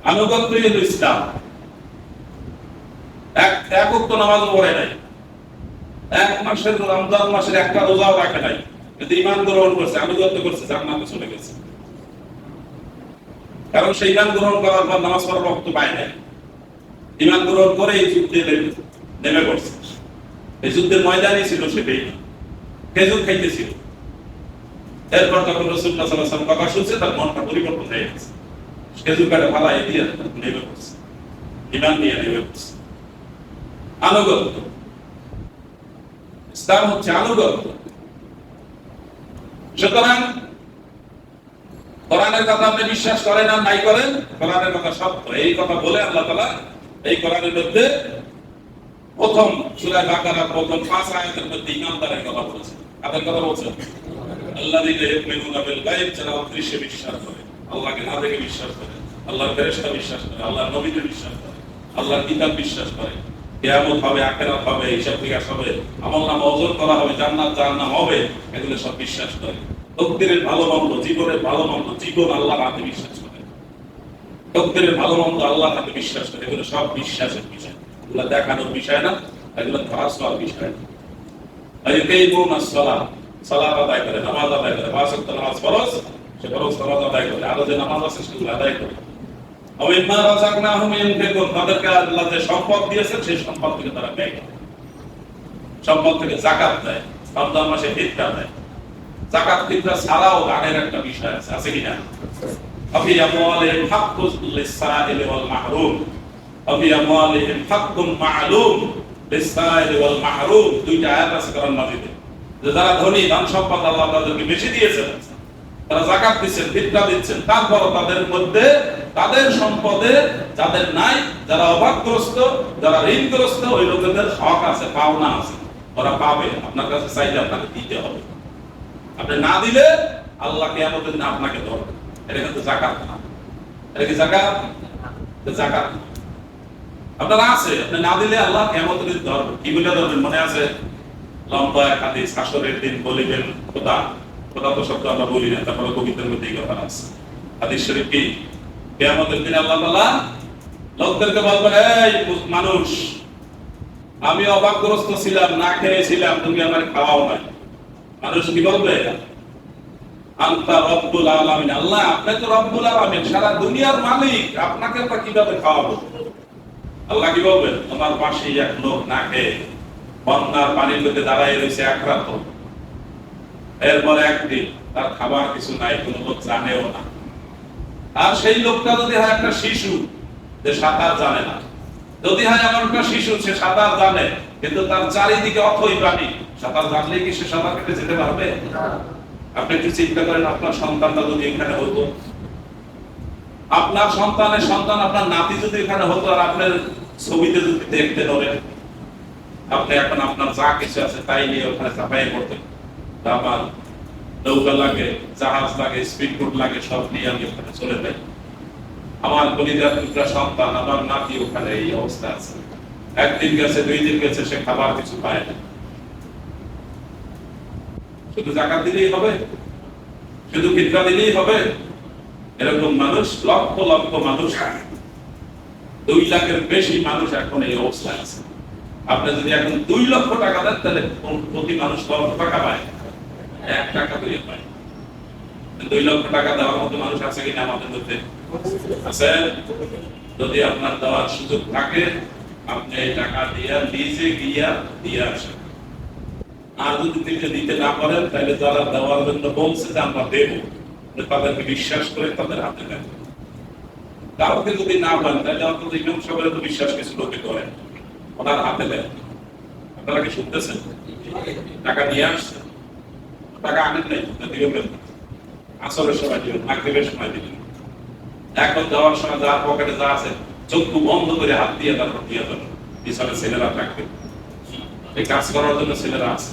আনুগত্যই হলো ইসলাম। এক ওয়াক্ত নামাজও পড়ে নাই, এক মাসের রমজান মাসের একটা রোজাও রাখে নাই, কিন্তু ঈমান গ্রহণ করছে, আনুগত্য করছে, জান্নাতে চলে গেছে। কারণ সেই ঈমান গ্রহণ করার পর নামাজ পড়ার রক্ত পায় নাই, ঈমান গ্রহণ করে এই যুদ্ধে নেমে পড়ছে। এই যুদ্ধের ময়দানই ছিল সেটাই, খেজুর খাইতেছিল। এরপর যখন রাসূলুল্লাহ সাল্লাল্লাহু আলাইহি ওয়াসাল্লাম কথা শুনছে, তার মনটা পরিবর্তন হয়ে গেছে, খেজুর কাটা ফালাই দিয়ে নেমে পড়ছে, ঈমান নিয়ে নেমে পড়ছে। আনুগত্য, ইসলাম হচ্ছে আনুগত্য। সুতরাং কোরআনের কথা আপনি বিশ্বাস করেন আর নাই করেন, কোরআনের কথা সত্য, এই কথা বলে আল্লাহ তাআলা এই কোরআনের মধ্যে প্রথম সূরা বাকারার প্রথম 5 আয়াতের মধ্যে ঈমানদারের কথা বলেছেন। কাদের কথা বলছেন? আল্লাযীনা ইউমিনুনা বিল গায়ব, যারা অদৃশ্যে বিশ্বাস করে, আল্লাহকে না দেখে বিশ্বাস করে, আল্লাহর ফেরেশতা বিশ্বাস করে, আল্লাহর নবীকে বিশ্বাস করে, আল্লাহর কিতাব বিশ্বাস করে, কিয়ামত হবে, আখিরাত হবে, হিসাব নিকাশ হবে, আমলনামা ওজন করা হবে, জান্নাত জাহান্নাম হবে, এগুলো সব বিশ্বাস করে। তকদীরের ভালো মন্দ, জীবনের ভালো মন্দ, জীবন আল্লাহর হাতে বিশ্বাস করে, তকদীরের ভালো মন্দ আল্লাহর হাতে বিশ্বাস করে, এগুলো সব বিশ্বাসের বিষয়, এগুলো দেখানোর বিষয় না, এগুলো ধরা ছোঁয়ার বিষয় না। আইয়ুকিমুনাস সালাহ, সালাত আদায় করে, নামাজ আদায় করে, 5 ওয়াক্ত নামাজ ফরজ, সে ফরজ সালাত আদায় করে, আরো যে নামাজ আছে সেগুলো আদায় করে। ওমিম্মা রাযাকনাহুম ইউনফিকুন, তাদেরকে আল্লাহ যে সম্পদ দিয়েছেন সেই সম্পদ থেকে তারা ব্যয় করে, সম্পদ থেকে যাকাত দেয়, রমজান মাসে ফিতরা দেয়। যাকাত ফিতরা ছাড়াও দানের একটা বিষয় আছে, আছে কিনা? আফি আমওয়ালিহিম হাক্কুল লিসাইলি ওয়াল মাহরুম, আফি আমওয়ালিহিম হাক্কুন মা'লুম লিসাইলি ওয়াল মাহরুম। দুইটা আয়াত আছে কোরআন মাজিদে, যে যারা ধনী, ধন সম্পদ আল্লাহ তাদেরকে বেশি দিয়েছেন, তারা যাকাত দিচ্ছেন, ফিতরা দিচ্ছেন, তারপর তাদের মধ্যে তাদের সম্পদে যাদের নাই, যারা অভাবগ্রস্ত, যারা ঋণগ্রস্ত, ওই লোকেদের হক আছে, পাওনা আছে, ওরা পাবে। আপনার কাছে চাইলে আপনাকে দিতে হবে, আপনি না দিলে আল্লাহ কিয়ামতের দিন আপনাকে ধরবে। এটা কিন্তু যাকাত না। এটা কি যাকাত? যাকাত আপনার আছে, আপনি না দিলে আল্লাহ কিয়ামতের দিন ধরবে। কি বলে ধরবেন মনে আছে? লম্বা এক হাদিস, হাসরের দিন বলিবেন খোদা, খোদা তো শব্দ আমরা বলি না, তারপরে কবিতার মধ্যে এই কথা আছে। হাদিস শরীফ কি? কিয়ামতের দিন আল্লাহ তাআলা লোকদেরকে বলবেন, এই মানুষ, আমি অভাবগ্রস্ত ছিলাম, না খেয়েছিলাম, তুমি আমাকে খাওয়াও নাই। মানুষ কি বলবে? আনতা রব্বুল আলামিন, আল্লাহ আপনি তো রব্বুল আলামিন, সারা দুনিয়ার মালিক, আপনাকে আমরা কিভাবে খাওয়াবো? আল্লাহ কি বলবেন? তোমার পাশে এক লোক না খেয়ে বন্যার পানির মধ্যে দাঁড়ায় রয়েছে এক রাত, এরপর একদিন তার খাবার কিছু নাই, কোনো লোক জানেও না। আর সেই লোকটা যদি হয় একটা শিশু, যে সাঁতার জানে না, যদি হয় এমন একটা শিশু, সে সাঁতার জানে কিন্তু তার চারিদিকে অথই প্রাণী, সাঁতার জানলে কি সে সাঁতার কেটে যেতে পারবে? আপনি একটু চিন্তা করেন, আপনার সন্তানটা যদি এখানে হতো, আপনার সন্তানের সন্তান, আপনার নাতি যদি এখানে হতো, আর আপনার ছবিতে যদি দেখতে ধরেন, আপনি এখন আপনার যা কিছু আছে তাই নিয়ে ওখানে চাপাই করতেন, আমার নৌকা লাগে, জাহাজ লাগে, স্পিডবোট লাগে, সব নিয়ে আমি ওখানে চলে যাই। আমার কলিজার টুকরা সন্তান, আমার নাতি ওখানে এই অবস্থা আছে, একদিন গেছে, 2 দিন গেছে, সে খাবার কিছু পায় না। শুধু যাকাত দিলেই হবে? শুধু ফিতরা দিলেই হবে? এরকম মানুষ লক্ষ লক্ষ মানুষ, 2 লাখের বেশি মানুষ এখন এই অবস্থায় আছে। আপনি যদি এখন 2 লক্ষ টাকা দেন, তাহলে প্রতি মানুষ কত টাকা পায়? 1 টাকা করে পায়। 2 লক্ষ টাকা দেওয়ার মতো মানুষ আছে কিনা আমাদের মধ্যে? আছে। যদি আপনার দেওয়ার সুযোগ থাকে, আপনি টাকা দিয়ে নিজে গিয়া দিয়ে আসেন। আর যদি তিনি দিতে না পারেন, তাহলে যারা দেওয়ার জন্য বলছে যে আমরা দেবো, তাদেরকে বিশ্বাস করে তাদের হাতে দেন। কাউকে যদি না পান, তাহলে অন্তত ইমাম সাহেবের তো বিশ্বাস কিছু লোকে করেন, ওনার হাতে দেন। আপনারা কি শুনতেছেন? টাকা নিয়ে আসছেন, টাকা আনেন নাই, দিবেন আসরের সময় দিবেন, মাগরিবের সময় দিবেন। এখন দেওয়ার সময় যার পকেটে যা আছে, চক্ষু বন্ধ করে হাত দিয়ে তারপর দিয়ে দেবেন। পিছনে ছেলেরা থাকবে, এই কাজ করার জন্য ছেলেরা আছে।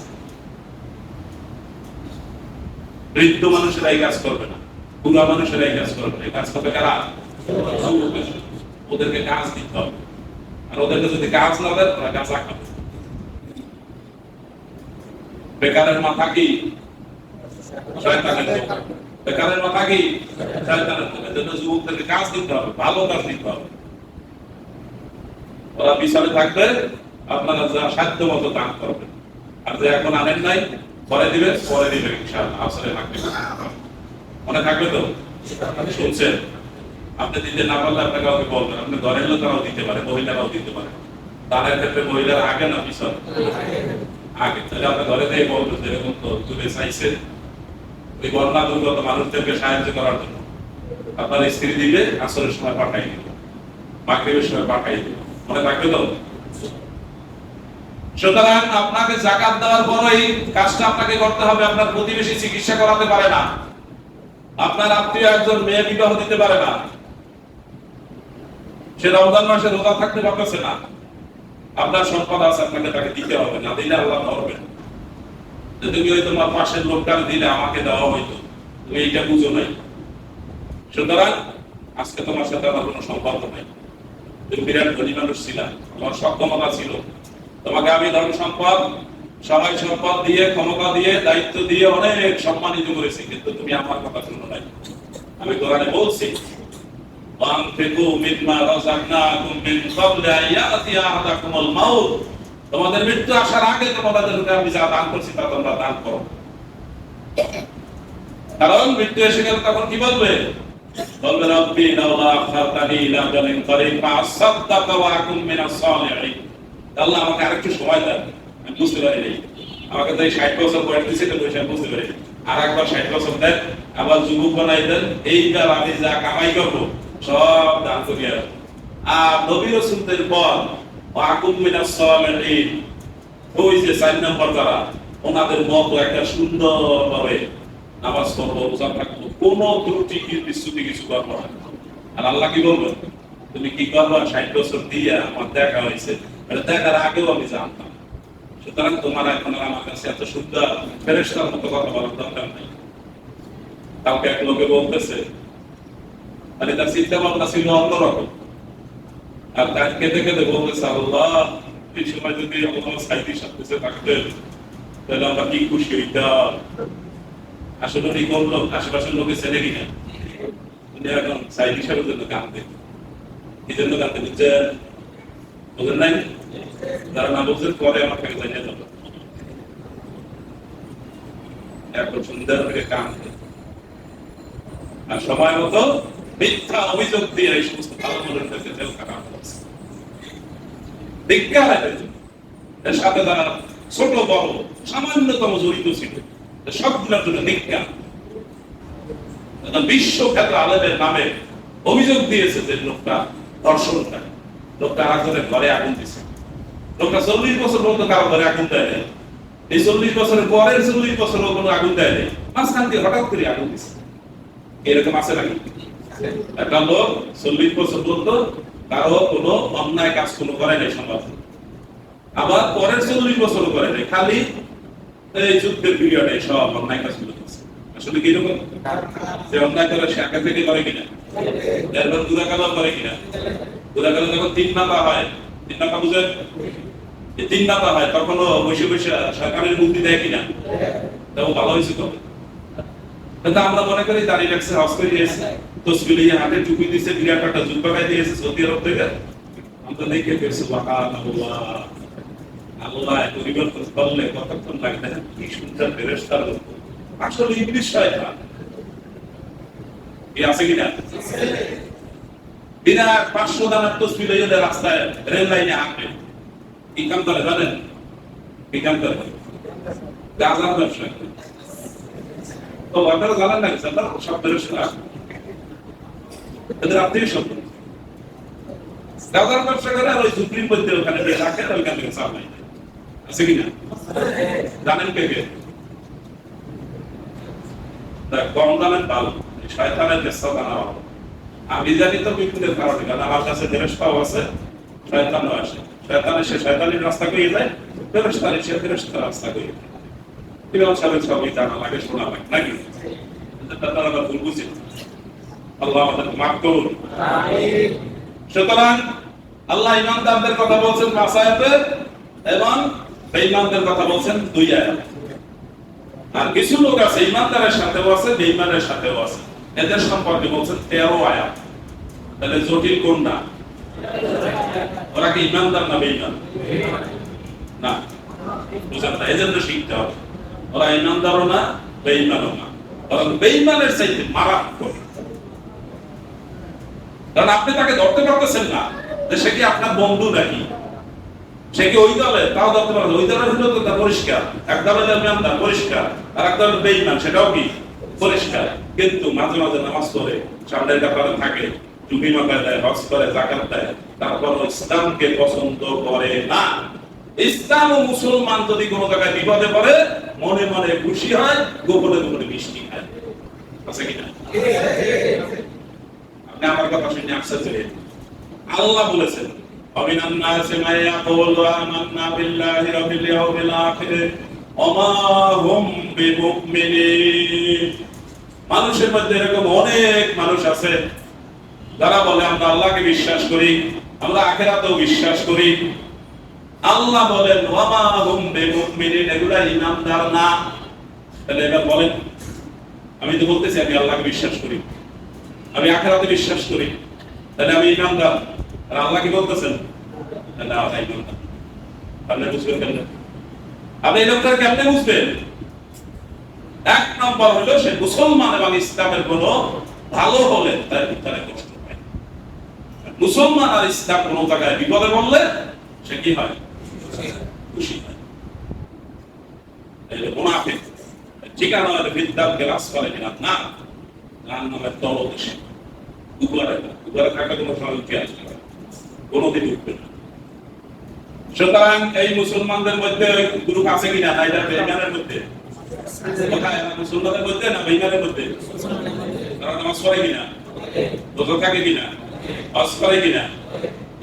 বৃদ্ধ মানুষেরা এই কাজ করবে না, বুড়া মানুষেরা এই কাজ করবে। এই কাজ করবে কারা? ওদেরকে কাজ দিতে হবে। আর ওদেরকে যদি কাজ না দেন, ওরা গাঁজা খাবে। বেকারের মাথা কি? শয়তানের দোকান। বেকারের মাথা কি শয়তানের মাথা। এজন্য যুবকদেরকে কাজ দিতে হবে, ভালো কাজ দিতে হবে। ওরা পিছনে থাকবে, আপনারা যা সাধ্য মতো দান করবেন। আর যে এখন আনেন নাই, পরে দিবেন ইনশাআল্লাহ। আসলে মনে থাকবে তো? শুনছেন? আপনি দিতে না পারলে আপনাকে কাউকে বলবেন, আপনি ঘরের লোকেরাও দিতে পারে, মহিলারাও দিতে পারে। দানের ক্ষেত্রে মহিলারা আগে না পিছনে? আগে। তাহলে আপনি ঘরে দিয়ে বলবেন যেরকম তো তুলে চাইছে ওই বন্যা দুর্গত মানুষদেরকে সাহায্য করার জন্য আপনার স্ত্রী দিলে আসরের সময় পাঠাই দিল, মাগরিবের সময় পাঠাই দিল। মনে থাকবে তো? সুতরাং আপনাকে যাকাত দেওয়ার পর এই কাজটা আপনাকে করতে হবে। আপনার প্রতিবেশী চিকিৎসা করাতে পারে না, আপনার আত্মীয় একজন মেয়ে বিবাহ দিতে পারে না, সে রমজান মাসে রোজা থাকতে পারতেছে না, আপনার সম্পদ আছে, আপনাকে তাকে দিতে হবে। না দিলে আল্লাহ ধরবেন যে তুমি ওই তোমার পাশের লোকটাকে দিলে আমাকে দেওয়া হইতো, তুমি এইটা বুঝো নাই। সুতরাং আজকে তোমার সাথে আমার কোনো সম্পর্ক নাই, তুমি বিরাট ধনী মানুষ ছিলা, তোমার সক্ষমতা ছিল, তোমাকে আমি ধন সম্পদ, সবাই সম্পদ দিয়ে, ক্ষমতা দিয়ে, দায়িত্ব দিয়ে অনেক সম্মানিত করেছি, কিন্তু তুমি আমার কথা শুনো নাই। আমি কোরআনে বলছি তোমাদের মৃত্যু আসার আগে তোমাদেরকে আমি যা দান করছি তা তোমরা দান করো। কারণ মৃত্যু এসে গেলে তখন কি বলবে? বলবে রব্বি লাউলা আখখারতানি ইলা আজালিন করিব ফাসাদদাকা ওয়া আকুম মিনাস সালিহিন। আল্লাহ আমাকে আরেকটু সময় দেন, আমি বুঝতে পারি নাই, আমাকে তো এই 60 বছর বয়স দিয়েছে তো বসে বুঝতে পারি। আর একবার 60 বছর দেন, আবার যুবক বানাই দেন, এইবার আমি যা কামাই করবো সব দান করিয়া। আর নবী রাসূলদের পর ওয়া আকুম মিনাস সালিহিন, ওই যে 4 নম্বর যারা, ওনাদের মতো একটা সুন্দরভাবে নামাজ পড়বো, রোজা থাকবো, কোনো ত্রুটি বিচ্যুতি কিছু করবো না। আর আল্লাহ কি বলবেন? তুমি কি করবা? 60 বছর দিয়ে আমার দেখা হয়েছে, দেখার আগেও আমি জানতাম। সুতরাং তোমার এখন আমার কাছে এত সুন্দর ফেরেশতার মতো কথা বলার দরকার নেই। কাউকে এক লোকে বলতেছে, মানে তার চিন্তা ভাবনা ছিল অন্যরকম, আর তার কেঁদে কেঁদে বলতেছে, আল্লাহ এই সময় যদি আল্লাহ সাইদির সাথে থাকতেন তাহলে আমরা কি খুশি হইতাম। আসলে উনি কোন লোক? আশেপাশের লোকে ছেলে কিনা? উনি এখন সাইদ হিসাবের জন্য কাঁদতেন। কি জন্য কাঁদতেন বুঝছেন? বুঝেন নাই? যারা না বুঝছেন পরে আমার কাছে জানিয়ে যাবে। এখন সন্ধ্যা থেকে কাঁদতেন, আর সময় মতো মিথ্যা অভিযোগ দিয়ে এই সমস্ত ভালো মানুষদেরকে জেল খাটা হচ্ছে। ধিক্কার এর সাথে যারা ছোট বড় সামান্যতম জড়িত ছিল সবগুলোর জন্য ধিক্কার। বিশ্ব খ্যাত আলেমের নামে অভিযোগ দিয়েছে যে লোকটা দর্শনকারী, লোকটা আরেকজনের ঘরে আগুন দিচ্ছে। লোকটা 40 বছর পর্যন্ত কারো ঘরে আগুন দেয় নাই, এই 40 বছরের পরের 40 বছরও কোনো আগুন দেয় নাই, মাঝখান দিয়ে হঠাৎ করে আগুন দিচ্ছে। এরকম আছে নাকি? একটা লোক 40 বছর পর্যন্ত কারো কোনো অন্যায় কাজ কোনো করে নাই সমাজ, আবার পরের 40 বছরও করে নাই, খালি এই যুদ্ধের পিরিয়ডে সব অন্যায় কাজগুলো করছে। আসলে কি এরকম যে অন্যায় করে সে আগে থেকে করে কিনা? এরপর দুরাকালো করে কিনা? দুরাকালো যখন 3 নাতা হয়, 3 নাতা বুঝেন? এই 3 নাতা হয় তখনও বসে বসে সরকারের মুক্তি দেয় কিনা? তাও ভালো হয়েছে তো। কিন্তু আমরা মনে করি দাঁড়িয়ে রাখছে, হজ করে দিয়েছে, তসবিহ হাতে টুপি দিয়েছে, বিরাট একটা জুব্বা গায়ে দিয়েছে সৌদি আরব থেকে, আমরা দেখে ফেলছি সুবহানাল্লাহ। আল্লাহ পরিবর্তন করলে কতক্ষণ লাগবে? কি সুন্দর ফেরেশতার মতো। আসলে ইবলিস শয়তান কি আছে কিনা? বিরাট 500 দানার তসবিহ লইয়া রাস্তায় রেল লাইনে হাঁটে, কি কাম করে জানেন? কি কাম করে? গাঁজার ব্যবসা। তো আপনারা জানেন না সব ফেরেশতা এদের আত্মীয় স্বজন গাঁজার ব্যবসা করে, আর ওই সুপ্রিম কোর্টে ওখানে গিয়ে রাখে, ওইখান থেকে চালাই আছে কিনা? জানেন কে কে? কম দামের ভালো, শয়তানের চেষ্টা জানা ভালো। আমি জানি তো বিপদের কারণে, কারণ আমার কাছে ফেরেশতাও আছে, শয়তানও আসে। শয়তান এসে শয়তানের রাস্তা করিয়ে যায়, ফেরেশতা এসে ফেরেশতার রাস্তা করিয়ে যায়। ইমাম সাহেবের সবই জানা লাগে, শোনা লাগে নাকি? তারা ভুল বুঝে। আল্লাহ আমাদেরকে মাফ করুন। আমিন। সুতরাং আল্লাহ ইমানদারদের কথা বলছেন 5 আয়াতে এবং বেঈমানদের কথা বলছেন 2 আয়াতে। আর কিছু লোক আছে ইমানদারের সাথেও আছে, বেঈমানের সাথেও আছে। এদের সম্পর্কে বলছেন 13 আয়াত। তাহলে জটিল কোনটা? ওরা কি ইমানদার না বেঈমান? না, বুঝেন না, এজন্য শিখতে হবে। ওরা ইমানদারও না, বেঈমানও না, ওরা বেঈমানের চাইতে মারাত্মক। কারণ আপনি তাকে ধরতে পারতেছেন না যে সে কি আপনার বন্ধু নাকি, সে কি ওই দলে, তাও ধরতে পারবেন। ওই দলের হলো তো তা পরিষ্কার, এক দলের ইমানদার পরিষ্কার, আর এক দলের বেঈমান সেটাও কি পরিষ্কার। কিন্তু মাঝে মাঝে নামাজ পড়ে, সামনের কাতারে থাকে, টুপি মাথায় দেয়, হজ করে, যাকাত দেয়, তারপর ইসলামকে পছন্দ করে না। ইসলাম ও মুসলমান যদি কোনো জায়গায় বিপদে পড়ে মনে মনে খুশি হয়, গোপনে গোপনে মিষ্টি খায়। আছে কিনা? আপনি আমার কথা শুনে আশ্চর্য হয়ে আল্লাহ বলেছেন অমিনান নাসি মান ইয়াকুলু আমান্না বিল্লাহি ওয়া বিল ইয়াউমিল আখির ওয়া মা হুম বিমুমিনিন। মানুষের মধ্যে এরকম অনেক মানুষ আছে যারা বলে আমরা আল্লাহকে বিশ্বাস করি, আমরা আখিরাতেও বিশ্বাস করি। আল্লাহ বলেন ওয়া মা হুম বিমুমিনিন, এগুলা ঈমানদার না। তাহলে এবার বলেন, আমি তো বলতেছি আমি আল্লাহকে বিশ্বাস করি, আমি আখিরাতে বিশ্বাস করি, তাহলে আমি ঈমানদার। আর আল্লাহ কি বলতেছেন? না, তাই ঈমানদার। আপনি বুঝবেন কেমনে? আপনি এই লোকটা কেমনে বুঝবেন? এক নম্বর হলো সে মুসলমান এবং ইসলামের কোন ভালো হলে তার ভিতরে কষ্ট হয়। মুসলমান আর ইসলাম কোন জায়গায় বিপদে পড়লে সে কি হয়? খুশি হয়। এই মুনাফিক ঠিকানা হলো বিদ্যার গ্লাস করে কিনা না, জাহান্নামের তলদেশে উপরে থাকা কোনো শান্তি আসবে না, কোনোদিন উঠবে না। সুতরাং এই মুসলমানদের মধ্যে গ্রুপ আছে কিনা? না, এটা বেঈমানের মধ্যে। কোথায়? মুসলমানদের মধ্যে না বেঈমানের মধ্যে? তারা নামাজ পড়ে কিনা, রোজা থাকে কিনা, হজ করে কিনা,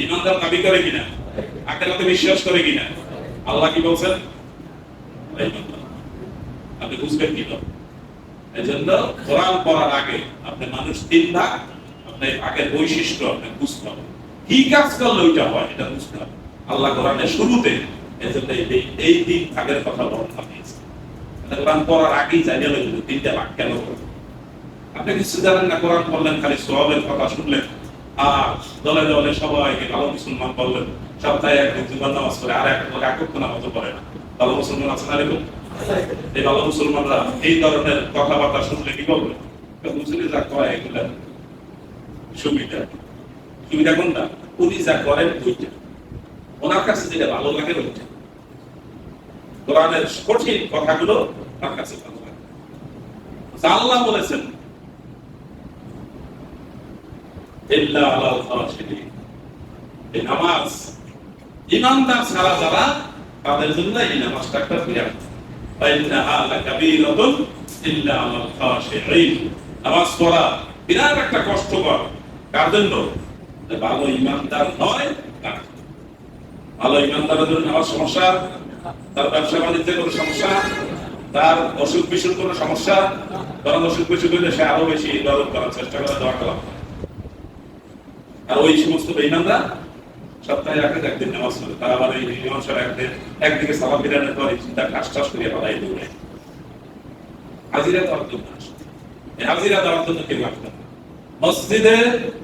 ঈমানদার দাবি করে কিনা, আখিরাতে বিশ্বাস করে কিনা? আল্লাহ কি বলছেন? আপনি বুঝবেন কি? এজন্য কোরআন পড়ার আগে আপনি মানুষ 3 ভাগ, আপনি আগের বৈশিষ্ট্য আপনি বুঝতে হবে, কি কাজ করলে ওইটা হয় এটা বুঝতে হবে। আল্লাহ কোরআনের শুরুতে এজন্য এই 3 ভাগের কথা বলা হয়েছে। কোরআন পড়ার আগেই জানিয়ে নেবেন 3টা ভাগ কেন করবেন। আপনি কিছু জানেন না, কোরআন পড়লেন, খালি সওয়াবের কথা শুনলেন, আর দলে দলে সবাইকে ভালো মুসলমান বললেন, সপ্তাহে একদিন জুমার নামাজ পড়ে, আর একক নামাজ পড়ে না। ভালো মুসলমান আছে না? এরকম এই ভালো মুসলমানরা এই ধরনের কথাবার্তা শুনলে কি বলবে? বুঝলি যা কয় এগুলা সুবিধা। সুবিধা কোনটা? উনি যা করেন ওইটা, ওনার কাছে যেটা ভালো লাগে ওইটা। কোরআনের কঠিন কথাগুলো তার কাছে ভালো লাগে। আল্লাহ বলেছেন ইল্লা আলাল খাশিঈন, এই নামাজ ঈমানদার ছাড়া যারা, তাদের জন্য এই নামাজটা একটা বিরাট। ফাইন্নাহা লাকাবীরাতুন ইল্লা আলাল খাশিঈন, নামাজ পড়া বিরাট একটা কষ্টকর। কার জন্য? ভালো ঈমানদার নয় তার। ভালো ঈমানদারের জন্য নামাজ সমস্যা, তার ব্যবসা বাণিজ্যে কোনো সমস্যা, তার অসুখ বিসুখ কোনো সমস্যা, কারণ অসুখ বিসুখ হলে সে আরো বেশি ইবাদত করার চেষ্টা করে, দোয়া করা। আর ওই সমস্ত বেঈমানরা সপ্তাহে একদিন নামাজ পড়ে, তারা আবার এই নামাজের একদিকে সালাম ফিরানোর পরে চিন্তা ঠাস করে পালাই দৌড়ে। হাজিরা দেওয়ার জন্য এই হাজিরা দেওয়ার জন্য কেউ আসবেন না, মসজিদে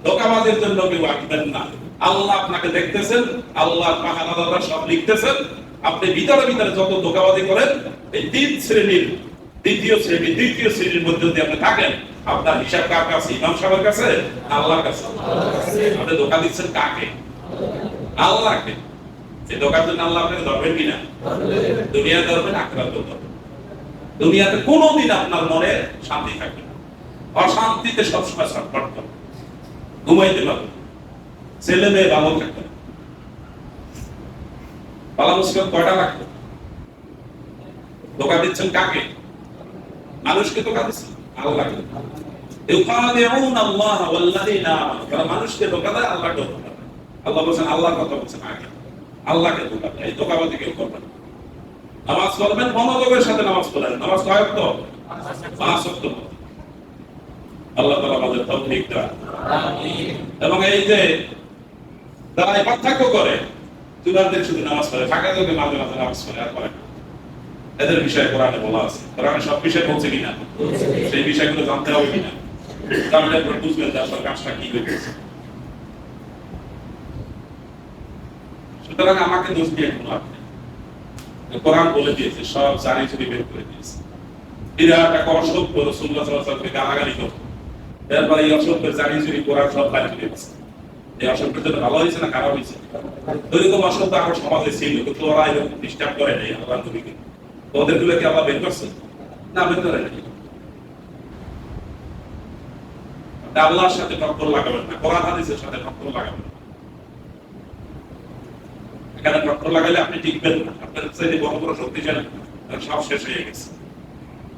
ধোঁকাবাজের জন্য কেউ আসবেন না। আল্লাহ আপনাকে দেখতেছেন, আল্লাহ পাহারাদাররা সব লিখতেছেন। আপনি ভিতরে ভিতরে যত ধোঁকাবাজি করেন, এই 3 শ্রেণীর, দ্বিতীয় শ্রেণী, তৃতীয় শ্রেণীর মধ্যে যদি আপনি থাকেন, আপনার হিসাব কার কাছে? ইমাম সাহেবের কাছে, আল্লাহর কাছে। আপনি ধোঁকা দিচ্ছেন কাকে? আল্লাহকে। এই ধোঁকার জন্য আল্লাহ আপনাকে ধরবেন কিনা? দুনিয়া ধরবেন, আখিরাতেও ধরবেন। দুনিয়াতে কোনোদিন আপনার মনে শান্তি থাকবে না, অশান্তিতে সবসময় ছটফট করবে, ঘুমাইতে পারবে, ছেলে মেয়ে ভালো থাকবে। বালা মুসিবত কয়টা রাখবে? ধোঁকা দিচ্ছেন কাকে? মানুষকে ধোঁকা দিচ্ছেন, আল্লাহকে। ইউখাদিউন আল্লাহ ওয়াল্লাযিনা আমানু, তারা মানুষকে ধোঁকা দেয়, আল্লাহকে ধোঁকা দেয়। আল্লাহ বলেন, আল্লাহর কথা বলছেন আগে, আল্লাহকে ধোঁকা দেয়। এই ধোঁকাবাজি কেউ করবে না। নামাজ পড়বেন, মনোযোগের সাথে নামাজ পড়েন। নামাজ কয় ওয়াক্ত? 5 ওয়াক্ত। আল্লাহ তাআলা আমাদের তৌফিক দেন, আমিন। এবং এই যে যারা এই পার্থক্য করে, চূড়ান্তে শুধু নামাজ পড়ে, ফাঁকা যোগে মাঝে মাঝে নামাজ পড়ে, আর পড়ে না, এদের বিষয়ে কোরআনে বলা আছে। কোরআনে সব বিষয় বলছে কিনা, সেই বিষয়গুলো জানতে হবে কিনা, জানলে আপনারা বুঝবেন যে আসলে কাজটা কি হইতেছে। সুতরাং আমাকে দোষ দিয়ে কোনো লাভ নেই। কোরআন বলে দিয়েছে, সব জারি চুরি বের করে দিয়েছে। বিরাট এক অসভ্য রাসূলুল্লাহ সাল্লাল্লাহু আলাইহি ওয়াসাল্লামকে গালাগালি করত, এরপর এই অসভ্যের জারি চুরি কোরআন সব বাইরে চলে গেছে। এই অসভ্যের জন্য ভালো হয়েছে না খারাপ হয়েছে? ওইরকম অসভ্য আমার সমাজে ছিল, কিন্তু ওরা এরকম ডিস্টার্ব করে নাই আল্লাহ নবীকে। ওদের গুলো কি আল্লাহ বের করছে? না, বের করে নাই। আল্লাহর সাথে টক্কর লাগাবেন না, কোরআন হাদিসের সাথে টক্কর লাগাবেন না। এখানে টক্কর লাগালে আপনি টিকবেন না, আপনার চাইতে বড় বড় শক্তিশালী সব শেষ হয়ে গেছে,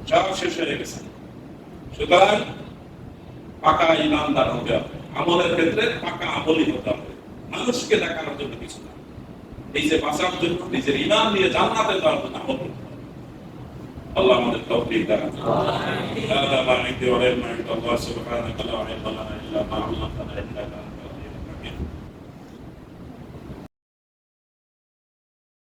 সব শেষ হয়ে গেছে। সুতরাং পাকা ইমানদার হতে হবে, আমলের ক্ষেত্রে পাকা আমলই হতে হবে, মানুষকে দেখানোর জন্য কিছু না। এই যে বাঁচার জন্য নিজের ইমান নিয়ে জান্নাতে যাওয়ার জন্য আমল করতে হবে। আল্লাহ আমাদের তৌফিক দান করুন। আমিন। هذا ما عندي ولا ما عند الله سبحانك لا علم لنا إلا ما علمتنا إنك